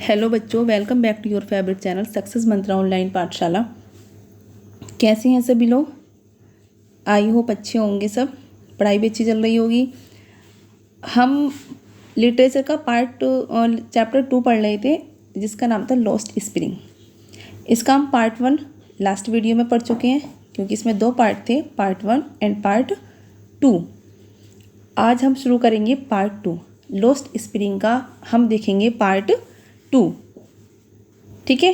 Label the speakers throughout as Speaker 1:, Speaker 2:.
Speaker 1: Hello बच्चों, welcome back to your favourite channel Success Mantra Online Pathshala. कैसे हैं सभी लोग? आई होप अच्छे होंगे सब, पढ़ाई भी अच्छी चल रही होगी। हम लिटरेचर का चैप्टर 2 पढ़ रहे थे जिसका नाम था लॉस्ट स्प्रिंग। इसका हम पार्ट 1 लास्ट वीडियो में पढ़ चुके हैं क्योंकि इसमें 2 पार्ट थे, पार्ट 1 एंड पार्ट 2। आज हम शुरू करेंगे पार्ट 2। लॉस्ट स्प्रिंग का हम देखेंगे पार्ट 2। ठीक है,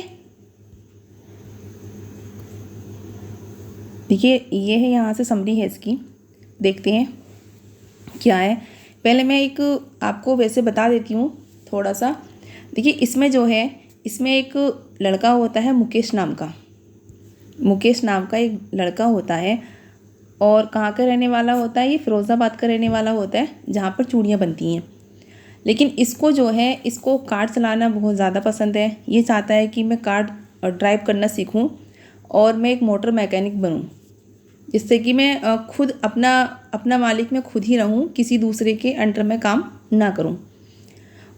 Speaker 1: देखिए ये है, यहाँ से समरी है इसकी, देखते हैं क्या है। पहले मैं एक आपको वैसे बता देती हूँ थोड़ा सा। देखिए इसमें जो है, इसमें एक लड़का होता है मुकेश नाम का एक लड़का होता है। और कहाँ का रहने वाला होता है? ये फ़िरोज़ाबाद का रहने वाला होता है जहाँ पर चूड़ियाँ बनती हैं। लेकिन इसको जो है, इसको कार चलाना बहुत ज़्यादा पसंद है। ये चाहता है कि मैं कार ड्राइव करना सीखूं और मैं एक मोटर मैकेनिक बनूं, जिससे कि मैं खुद अपना मालिक मैं खुद ही रहूं, किसी दूसरे के अंडर में काम ना करूं।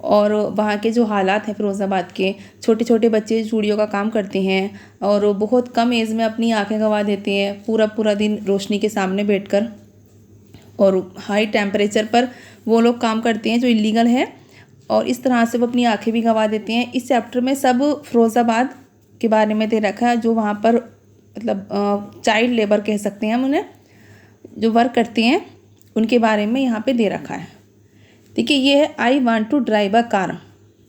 Speaker 1: और वहाँ के जो हालात हैं फ़िरोज़ाबाद के, छोटे छोटे बच्चे चूड़ियों का काम करते हैं और बहुत कम एज में अपनी आंखें गंवा देते हैं, पूरा पूरा दिन रोशनी के सामने बैठकर, और हाई टेम्परेचर पर वो लोग काम करते हैं जो इलीगल है, और इस तरह से वो अपनी आंखें भी गंवा देते हैं। इस चैप्टर में सब फ़िरोज़ाबाद के बारे में दे रखा है, जो वहाँ पर मतलब चाइल्ड लेबर कह सकते हैं हम उन्हें, जो वर्क करते हैं उनके बारे में यहाँ पे दे रखा है। देखिए ये है I want to drive a car.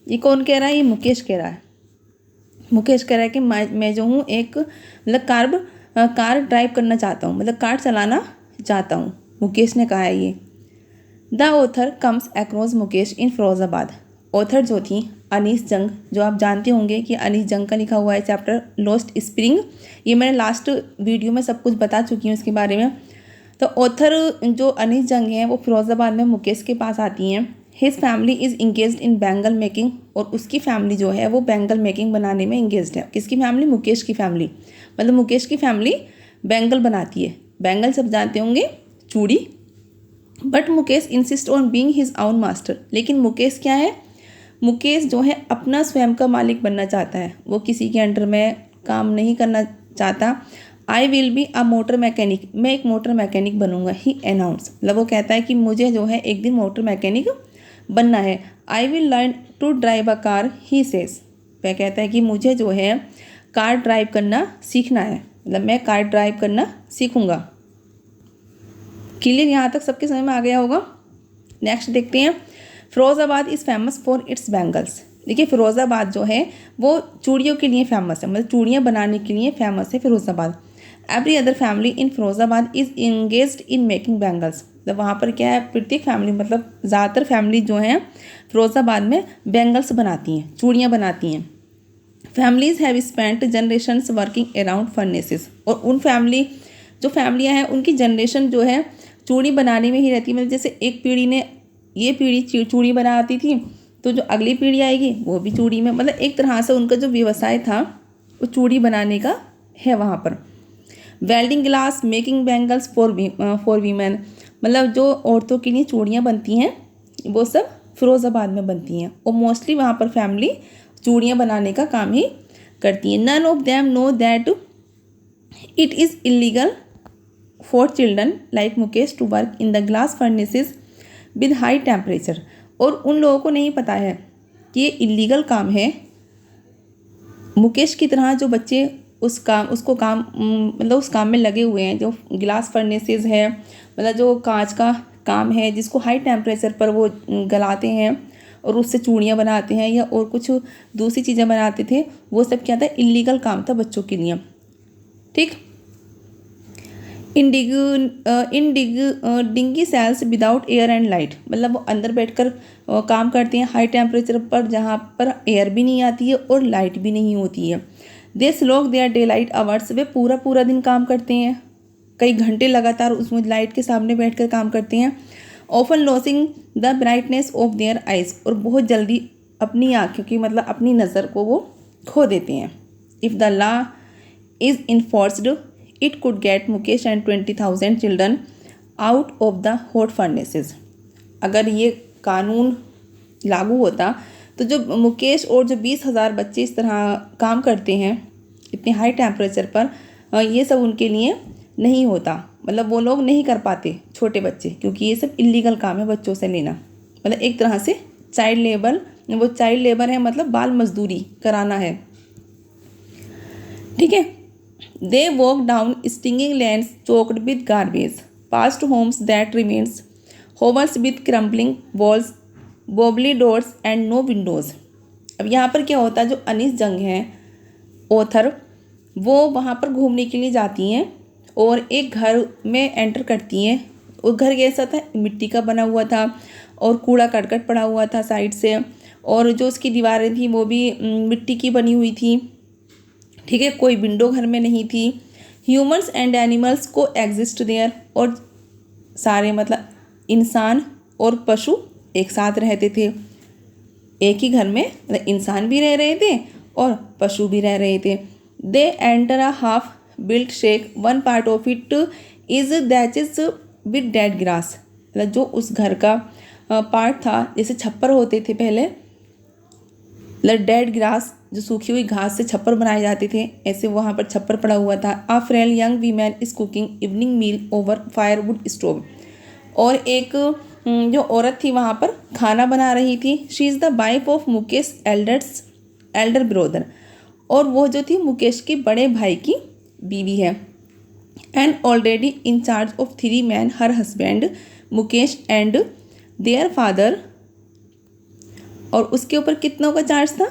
Speaker 1: ये कौन कह रहा है? ये मुकेश कह रहा है। मुकेश कह रहा है कि मैं जो हूँ एक मतलब कार ड्राइव करना चाहता हूँ, मतलब कार चलाना चाहता हूँ, मुकेश ने कहा है ये। The author comes across Mukesh in Firozabad. Author जो थी अनीस जंग, जो आप जानते होंगे कि अनीस जंग का लिखा हुआ है चैप्टर लॉस्ट स्प्रिंग। ये मैंने लास्ट वीडियो में सब कुछ बता चुकी हूँ इसके बारे में। तो ऑथर जो अनीस जंग हैं वो फ़िरोज़ाबाद में मुकेश के पास आती हैं। His family is engaged in bangle making, और उसकी फैमिली जो है वो बैंगल मेकिंग बनाने में इंगेज्ड है। किसकी फैमिली? मुकेश की फैमिली। मतलब मुकेश की फैमिली बैंगल बनाती है। बैंगल सब जानते होंगे, चूड़ी। But Mukesh insist on being his own master. लेकिन मुकेश क्या है? मुकेश जो है अपना स्वयं का मालिक बनना चाहता है, वो किसी के अंडर में काम नहीं करना चाहता। I will be a motor mechanic, मैं एक मोटर मैकेनिक बनूंगा। ही अनाउंस, मतलब वो कहता है कि मुझे जो है एक दिन मोटर मैकेनिक बनना है। I will learn to drive a car, he says. वह कहता है कि मुझे जो है कार ड्राइव करना सीखना है, मतलब मैं कार ड्राइव करना सीखूंगा। क्लियर? यहाँ तक सबके समझ में आ गया होगा। नेक्स्ट देखते हैं। Firozabad is famous for its bangles. देखिए फ़िरोज़ाबाद जो है वो चूड़ियों के लिए फेमस है, मतलब चूड़ियाँ बनाने के लिए फेमस है Firozabad. Every other family in Firozabad is engaged in making bangles. मतलब वहाँ पर क्या है, प्रत्येक फैमिली मतलब ज़्यादातर फैमिली जो हैं फ़िरोज़ाबाद में बैंगल्स बनाती हैं, चूड़ियाँ बनाती हैं। Families have spent generations working around furnaces, और उन फैमिलियाँ हैं उनकी जनरेशन जो है चूड़ी बनाने में ही रहती है। मतलब जैसे एक पीढ़ी ने ये पीढ़ी चूड़ी बनाती थी, तो जो अगली पीढ़ी आएगी वो भी चूड़ी में, मतलब एक तरह से उनका जो व्यवसाय था वो चूड़ी बनाने का है वहाँ पर। Welding glass making bangles for women, मतलब जो औरतों के लिए चूड़ियाँ बनती हैं वो सब फ़िरोज़ाबाद में बनती हैं, और मोस्टली वहाँ पर फैमिली चूड़ियाँ बनाने का काम ही करती है। None of them know that it is illegal for children like Mukesh to work in the glass furnaces with high temperature. और उन लोगों को नहीं पता है कि ये इलीगल काम है। मुकेश की तरह जो बच्चे उस काम में लगे हुए हैं, जो गिलास फर्नेसेस है, मतलब जो कांच का काम है जिसको हाई टेम्परेचर पर वो गलाते हैं और उससे चूड़ियाँ बनाते हैं या और कुछ दूसरी चीज़ें बनाते थे, वो सब क्या था? इलीगल काम था बच्चों के लिए। ठीक। Dingy cells without air and light, मतलब वो अंदर बैठकर काम करते हैं हाई टेम्परेचर पर, जहाँ पर एयर भी नहीं आती है और लाइट भी नहीं होती है। They slog their daylight hours, वे पूरा पूरा दिन काम करते हैं, कई घंटे लगातार उसमें लाइट के सामने बैठकर काम करते हैं। Often losing the brightness of their eyes, और बहुत जल्दी अपनी आँखों की मतलब अपनी नज़र को वो खो देते हैं। If the law is enforced it could get Mukesh and 20,000 children out of the hot furnaces. अगर ये कानून लागू होता तो जो मुकेश और जो 20,000 बच्चे इस तरह काम करते हैं इतने हाई टेम्परेचर पर, ये सब उनके लिए नहीं होता, मतलब वो लोग नहीं कर पाते छोटे बच्चे, क्योंकि ये सब इलीगल काम है बच्चों से लेना, मतलब एक तरह से चाइल्ड लेबर, वो चाइल्ड लेबर है, मतलब बाल मजदूरी कराना है। ठीक है। They walk down stinking lanes choked with garbage, past homes that remains, hovels with crumbling walls, wobbly doors and no windows. अब यहाँ पर क्या होता है, जो अनीस जंग हैं ऑथर, वो वहाँ पर घूमने के लिए जाती हैं और एक घर में एंटर करती हैं। वो घर कैसा था, मिट्टी का बना हुआ था और कूड़ा करकट पड़ा हुआ था साइड से, और जो उसकी दीवारें थी वो भी मिट्टी की बनी हुई थी। ठीक है, कोई विंडो घर में नहीं थी। ह्यूमन्स एंड एनिमल्स को एग्जिस्ट देयर, और सारे मतलब इंसान और पशु एक साथ रहते थे एक ही घर में, मतलब इंसान भी रह रहे थे और पशु भी रह रहे थे। They enter a half built shake, one part of it is that is with dead grass, मतलब जो उस घर का पार्ट था, जैसे छप्पर होते थे पहले, मतलब डेड ग्रास, जो सूखी हुई घास से छप्पर बनाए जाते थे, ऐसे वहाँ पर छप्पर पड़ा हुआ था। A frail young women is cooking evening meal over firewood stove, और एक जो औरत थी वहाँ पर खाना बना रही थी। She is the wife of Mukesh Elder brother, और वो जो थी मुकेश के बड़े भाई की बीवी है। And already in charge of 3 man, her husband Mukesh and their father, और उसके ऊपर कितनों का चार्ज था,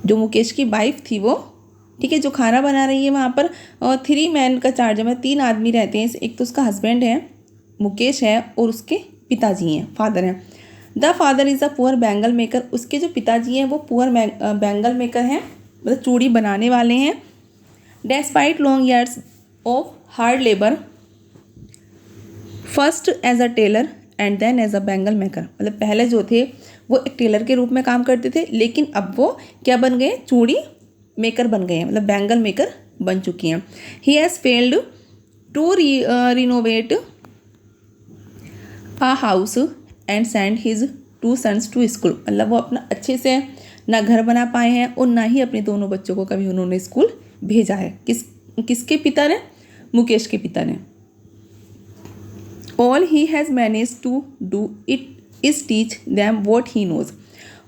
Speaker 1: जो मुकेश की वाइफ थी वो, ठीक है, जो खाना बना रही है वहाँ पर, और 3 मैन का चार्ज है, मतलब 3 आदमी रहते हैं। एक तो उसका हस्बैंड है मुकेश है और उसके पिताजी हैं, फादर हैं। The father is a poor bangle maker, उसके जो पिताजी हैं वो पुअर बैंगल मेकर हैं, मतलब चूड़ी बनाने वाले हैं। Despite long years of hard labour, first as a tailor and then as a bangle maker, मतलब पहले जो थे वो एक टेलर के रूप में काम करते थे, लेकिन अब वो क्या बन गए, चूड़ी मेकर बन गए हैं, मतलब बैंगल मेकर बन चुकी हैं। He has failed to renovate a house and send his 2 sons to school, मतलब वो अपना अच्छे से ना घर बना पाए हैं और ना ही अपने दोनों बच्चों को कभी उन्होंने स्कूल भेजा है। किसके पिता ने, मुकेश के पिता ने। All he has manage to do it is teach them what he knows,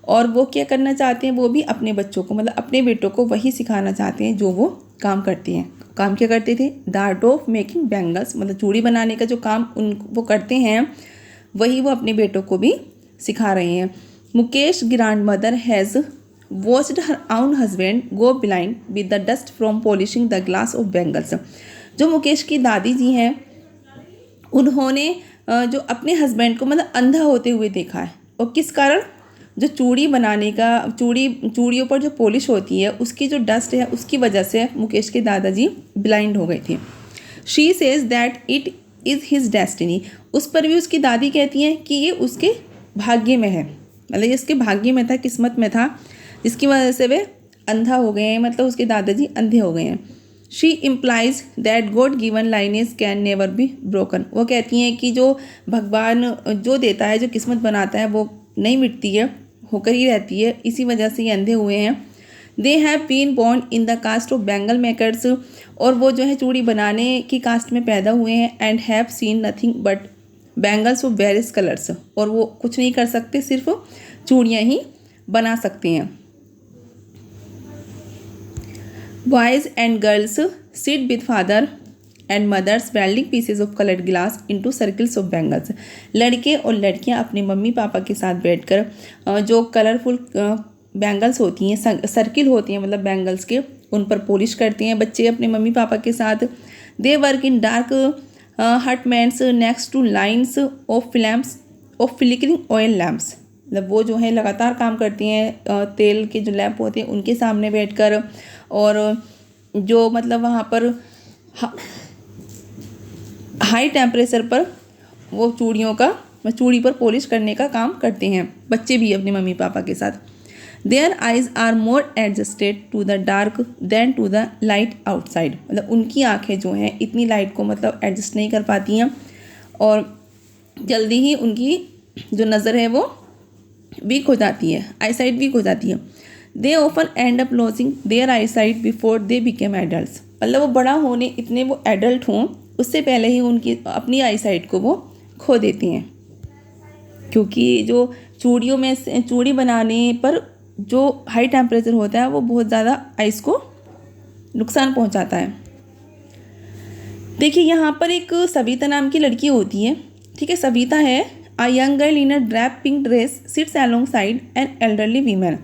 Speaker 1: और वो क्या करना चाहते हैं, वो भी अपने बच्चों को, मतलब अपने बेटों को वही सिखाना चाहते हैं जो वो काम करते हैं। काम क्या करते थे, the art of making bangles, मतलब चूड़ी बनाने का जो काम वो करते हैं वही वो अपने बेटों को भी सिखा रहे हैं। Mukesh grand mother has watched her own husband go blind with the dust from polishing the glass of bangles, जो मुकेश की दादी जी हैं उन्होंने जो अपने हस्बैंड को मतलब अंधा होते हुए देखा है, और किस कारण, जो चूड़ी बनाने का, चूड़ियों पर जो पॉलिश होती है उसकी जो डस्ट है उसकी वजह से मुकेश के दादाजी ब्लाइंड हो गए थे। She says that it is his destiny, उस पर भी उसकी दादी कहती हैं कि ये उसके भाग्य में है, मतलब ये उसके भाग्य में था, किस्मत में था, जिसकी वजह से वे अंधा हो गए हैं, मतलब उसके दादाजी अंधे हो गए हैं। She implies that God given lineage can never be broken, वो कहती हैं कि जो भगवान जो देता है, जो किस्मत बनाता है वो नहीं मिटती है, होकर ही रहती है, इसी वजह से ये अंधे हुए हैं। They have been born in the caste of bangle makers, और वो जो है चूड़ी बनाने की कास्ट में पैदा हुए हैं। And have seen nothing but bangles of various colours, और वो कुछ नहीं कर सकते, सिर्फ चूड़ियाँ ही बना सकते हैं। Boys and girls sit with father and mothers welding pieces of coloured glass into circles of bangles, लड़के और लड़कियां अपने मम्मी पापा के साथ बैठकर जो कलरफुल बैंगल्स होती हैं, सर्किल होती हैं मतलब बैंगल्स के, उन पर पॉलिश करते हैं बच्चे अपने मम्मी पापा के साथ। They work in dark hutments next to lines of lamps of flickering oil lamps, मतलब वो जो है लगातार काम करती हैं तेल के जो लैंप होते हैं उनके सामने बैठकर, और जो मतलब वहाँ पर हाई टेम्परेचर पर वो चूड़ी पर पॉलिश करने का काम करते हैं, बच्चे भी अपने मम्मी पापा के साथ। Their eyes are more adjusted to the dark than to the light outside, मतलब उनकी आँखें जो हैं इतनी लाइट को मतलब एडजस्ट नहीं कर पाती हैं, और जल्दी ही उनकी जो नज़र है वो वीक हो जाती है, आई साइट वीक हो जाती है। They often end up losing their eye sight before they became adult, मतलब वो बड़ा होने इतने वो एडल्ट हों उससे पहले ही उनकी अपनी आई साइट को वो खो देती हैं, क्योंकि जो चूड़ियों में चूड़ी बनाने पर जो हाई टेम्परेचर होता है वो बहुत ज़्यादा आइस को नुकसान पहुंचाता है। देखिए यहाँ पर एक सविता नाम की लड़की होती है, ठीक है। सविता है a young girl in a drape pink dress sits alongside an elderly women.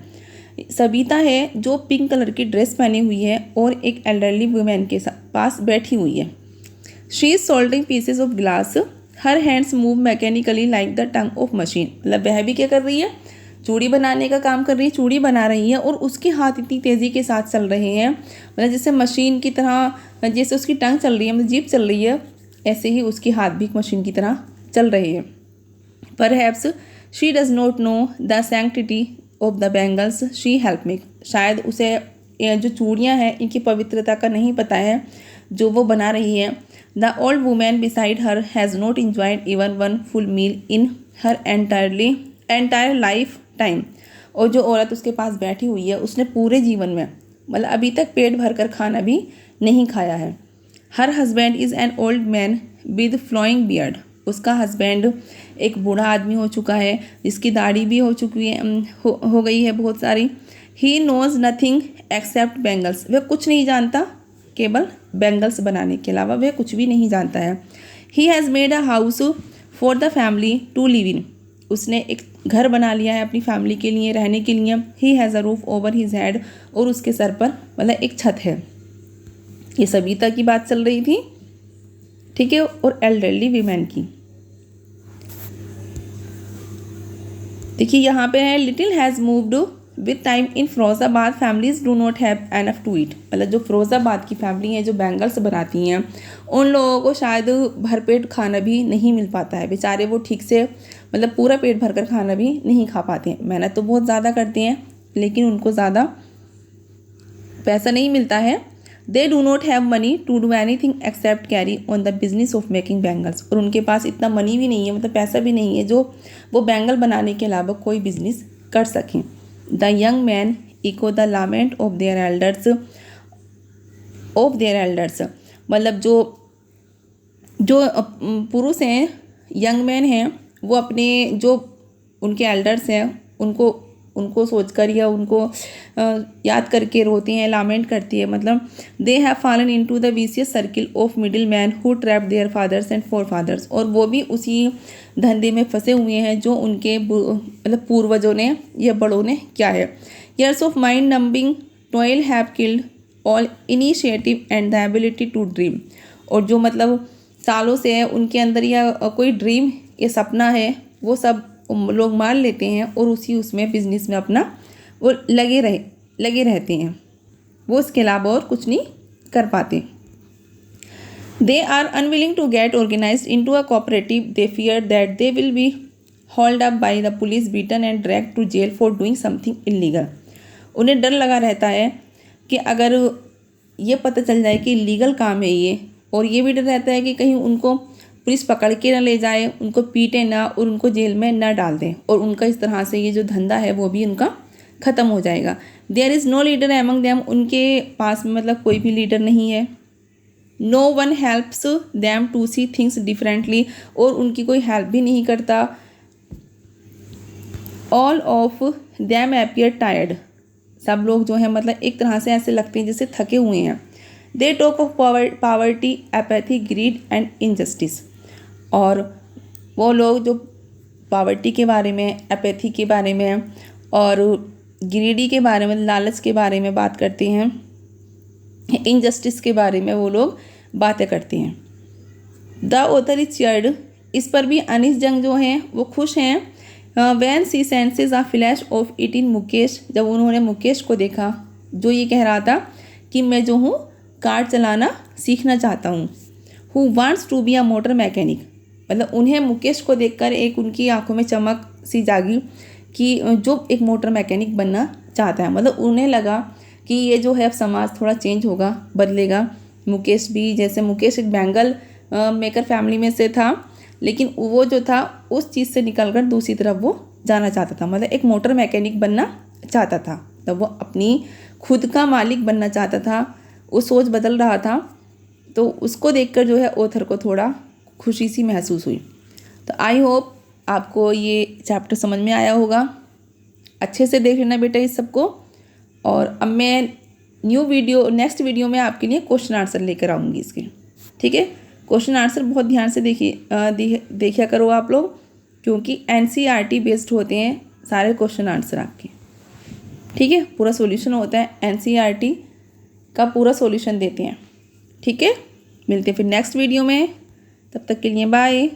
Speaker 1: Savita है जो पिंक कलर की ड्रेस पहनी हुई है और एक एल्डरली वुमेन के पास बैठी हुई है। She is soldering pieces of glass, her hands move mechanically like the tongue of machine, मतलब वह भी क्या कर रही है, चूड़ी बनाने का काम कर रही है, चूड़ी बना रही है और उसके हाथ इतनी तेज़ी के साथ चल रहे हैं, मतलब जैसे मशीन की तरह, जैसे उसकी टंग चल रही है, मतलब जीभ चल रही है, ऐसे ही उसके हाथ भी मशीन की तरह चल रहे हैं। Perhaps she does not know the sanctity of the bangles she help make, शायद उसे जो चूड़ियाँ हैं इनकी पवित्रता का नहीं पता है जो वो बना रही है। The old women beside her has not enjoyed even one full meal in her entire life time, और जो औरत उसके पास बैठी हुई है उसने पूरे जीवन में मतलब अभी तक पेट भर कर खाना भी नहीं खाया है। Her husband is an old man with flowing beard, उसका हस्बैंड एक बूढ़ा आदमी हो चुका है जिसकी दाढ़ी भी हो चुकी है, हो गई है बहुत सारी। He knows nothing accept bangles, वह कुछ नहीं जानता केवल बैंगल्स बनाने के अलावा वह कुछ भी नहीं जानता है। He has made a house for the family to live in, उसने एक घर बना लिया है अपनी फैमिली के लिए रहने के लिए। He has a roof over his head, और उसके सर पर मतलब एक छत है। ये सविता की बात चल रही थी, ठीक है, और एल्डरली वीमेन की। देखिए यहाँ पे है little has moved with time in Firozabad families do not have enough to eat, मतलब जो फिरोजाबाद की फैमिली है जो बैंगल्स बनाती हैं उन लोगों को शायद भरपेट खाना भी नहीं मिल पाता है, बेचारे वो ठीक से मतलब पूरा पेट भरकर खाना भी नहीं खा पाते हैं। मेहनत तो बहुत ज़्यादा करते हैं लेकिन उनको ज़्यादा पैसा नहीं मिलता है। They do not have money to do anything except carry on the business of making bangles, और उनके पास इतना मनी भी नहीं है, मतलब पैसा भी नहीं है जो वो बैंगल बनाने के अलावा कोई बिजनेस कर सकें। The young man echo the lament of their elders, मतलब जो पुरुष हैं, यंग मैन हैं, वो अपने जो उनके एल्डर्स हैं उनको सोचकर या उनको याद करके रोते हैं, लामेंट करती है, मतलब they have fallen into the vicious circle of middle man who trapped their fathers and forefathers, और वो भी उसी धंधे में फंसे हुए हैं जो उनके मतलब पूर्वजों ने या बड़ों ने क्या है। Years of mind numbing toil have killed all initiative and the ability to dream, और जो मतलब सालों से है उनके अंदर या कोई ड्रीम या सपना है वो सब लोग मार लेते हैं और उसमें बिजनेस में अपना वो लगे रहते हैं, वो इसके अलावा और कुछ नहीं कर पाते। They are unwilling to get organised into a cooperative, they fear that they will be hold up by the police, beaten and dragged to jail for doing something illegal. उन्हें डर लगा रहता है कि अगर ये पता चल जाए कि इलीगल काम है ये, और ये भी डर रहता है कि कहीं उनको पुलिस पकड़ के ना ले जाए, उनको पीटे ना और उनको जेल में ना डाल दें, और उनका इस तरह से ये जो धंधा है वो भी उनका ख़त्म हो जाएगा। There is no leader among them, उनके पास में मतलब कोई भी लीडर नहीं है। No one helps them to see things differently, और उनकी कोई हेल्प भी नहीं करता। All of them appear tired, सब लोग जो है मतलब एक तरह से ऐसे लगते हैं जैसे थके हुए हैं। They talk of poverty, apathy, grid and injustice, और वो लोग जो पावर्टी के बारे में, एपैथी के बारे में और ग्रीडी के बारे में, लालच के बारे में बात करते हैं, इनजस्टिस के बारे में वो लोग बातें करते हैं। द ऑथर इज चीयर्ड, इस पर भी अनीस जंग जो हैं वो खुश हैं। When she senses a flash of it in Mukesh, जब उन्होंने मुकेश को देखा जो ये कह रहा था कि मैं जो हूँ कार चलाना सीखना चाहता हूँ। Who wants to be a motor mechanic, मतलब उन्हें मुकेश को देखकर एक उनकी आंखों में चमक सी जागी कि जो एक मोटर मैकेनिक बनना चाहता है, मतलब उन्हें लगा कि ये जो है अब समाज थोड़ा चेंज होगा, बदलेगा। मुकेश भी, जैसे मुकेश एक बैंगल मेकर फैमिली में से था, लेकिन वो जो था उस चीज़ से निकलकर दूसरी तरफ वो जाना चाहता था, मतलब एक मोटर मैकेनिक बनना चाहता था। तब वो अपनी खुद का मालिक बनना चाहता था, वो सोच बदल रहा था। तो उसको देखकर जो है ऑथर को थोड़ा खुशी सी महसूस हुई। तो आई होप आपको ये चैप्टर समझ में आया होगा। अच्छे से देख लेना बेटा इस सबको। और अब मैं नेक्स्ट वीडियो में आपके लिए क्वेश्चन आंसर लेकर आऊँगी इसके, ठीक है। क्वेश्चन आंसर बहुत ध्यान से देखिया करो आप लोग, क्योंकि NCERT बेस्ड होते हैं सारे क्वेश्चन आंसर आपके, ठीक है। पूरा सॉल्यूशन होता है, NCERT का पूरा सॉल्यूशन देते हैं, ठीक है। मिलते हैं फिर नेक्स्ट वीडियो में, तब तक के लिए बाय।